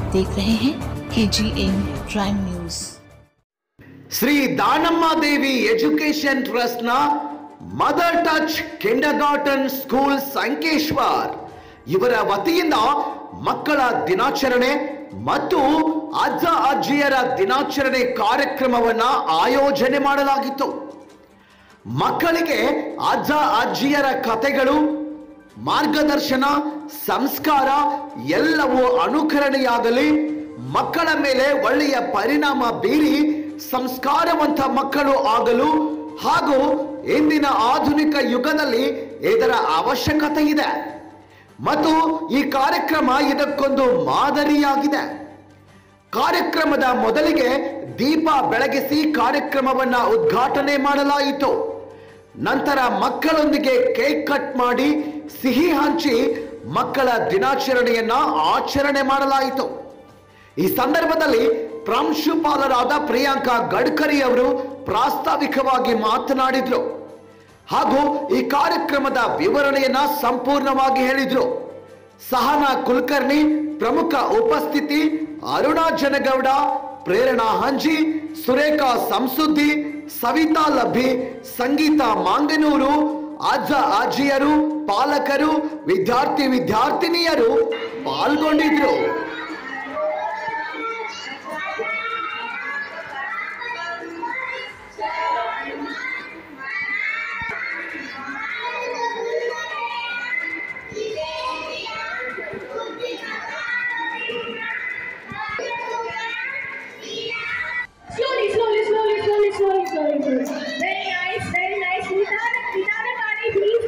आप देख रहे हैं KGN prime news. Shri Danamma Devi education trust ನ mother touch kindergarten school Sankeshwar ಇವರ ವತಿಯಿಂದ ಮಕ್ಕಳ ದಿನಾಚರಣೆ ಮತ್ತು ಅಜ್ಜ ಅಜ್ಜಿಯರ ದಿನಾಚರಣೆ ಕಾರ್ಯಕ್ರಮವನ್ನ ಆಯೋಜನೆ ಮಾಡಲಾಗಿತ್ತು. ಮಕ್ಕಳಿಗೆ ಅಜ್ಜ ಅಜ್ಜಿಯರ ಕಥೆಗಳು, ಮಾರ್ಗದರ್ಶನ, ಸಂಸ್ಕಾರ ಎಲ್ಲವೂ ಅನುಕರಣೆಯಾಗಲಿ, ಮಕ್ಕಳ ಮೇಲೆ ಒಳ್ಳೆಯ ಪರಿಣಾಮ ಬೀರಿ ಸಂಸ್ಕಾರವಂತ ಮಕ್ಕಳು ಆಗಲು ಹಾಗೂ ಇಂದಿನ ಆಧುನಿಕ ಯುಗದಲ್ಲಿ ಇದರ ಅವಶ್ಯಕತೆ ಇದೆ ಮತ್ತು ಈ ಕಾರ್ಯಕ್ರಮ ಇದಕ್ಕೊಂದು ಮಾದರಿಯಾಗಿದೆ. ಕಾರ್ಯಕ್ರಮದ ಮೊದಲಿಗೆ ದೀಪ ಬೆಳಗಿಸಿ ಕಾರ್ಯಕ್ರಮವನ್ನ ಉದ್ಘಾಟನೆ ಮಾಡಲಾಯಿತು. ನಂತರ ಮಕ್ಕಳೊಂದಿಗೆ ಕೇಕ್ ಕಟ್ ಮಾಡಿ ಸಿಹಿ ಹಂಚಿ ಮಕ್ಕಳ ದಿನಾಚರಣೆಯನ್ನ ಆಚರಣೆ ಮಾಡಲಾಯಿತು. ಈ ಸಂದರ್ಭದಲ್ಲಿ ಪ್ರಾಂಶುಪಾಲರಾದ ಪ್ರಿಯಾಂಕಾ ಗಡ್ಕರಿ ಅವರು ಪ್ರಾಸ್ತಾವಿಕವಾಗಿ ಮಾತನಾಡಿದ್ರು ಹಾಗೂ ಈ ಕಾರ್ಯಕ್ರಮದ ವಿವರಣೆಯನ್ನ ಸಂಪೂರ್ಣವಾಗಿ ಹೇಳಿದ್ರು. ಸಹನಾ ಕುಲಕರ್ಣಿ ಪ್ರಮುಖ ಉಪಸ್ಥಿತಿ, ಅರುಣಾ ಜನಗೌಡ, ಪ್ರೇರಣಾ ಹಂಜಿ, ಸುರೇಖಾ ಸಂಸುದ್ದಿ, ಸವಿತಾ ಲಬ್ಬಿ, ಸಂಗೀತ ಮಾಂಗನೂರು, ಅಜ್ಜ ಅಜ್ಜಿಯರು, ಪಾಲಕರು, ವಿದ್ಯಾರ್ಥಿನಿಯರು ಪಾಲ್ಗೊಂಡಿದ್ರು. Very nice. Nidana Kadi, please.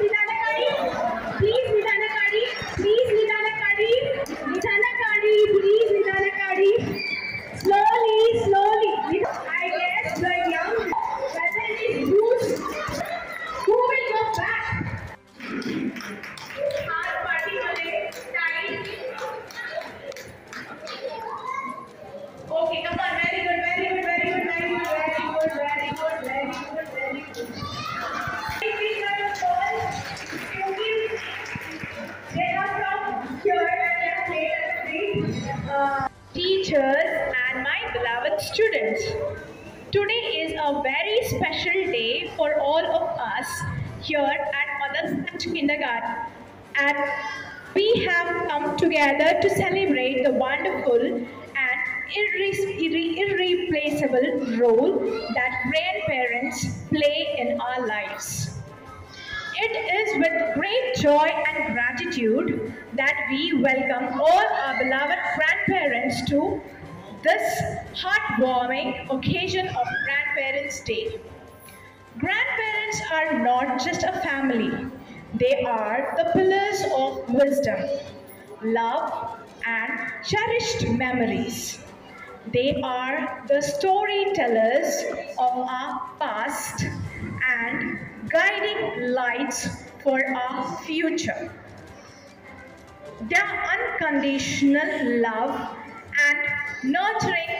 Nidana Kadi, please. Slowly. I guess the young present is used. Who will go back? Our party time. Okay, come on. Very good. Teachers and my beloved students, today is a very special day for all of us here at Mother's Touch Kindergarten, and we have come together to celebrate the wonderful and irreplaceable role that grandparents play in our lives. It is with great joy and gratitude that we welcome all our beloved grandparents to this heartwarming occasion of Grandparents' Day. Grandparents are not just a family. They are the pillars of wisdom, love, and cherished memories. They are the storytellers of our past and guiding lights for our future. Their unconditional love and nurturing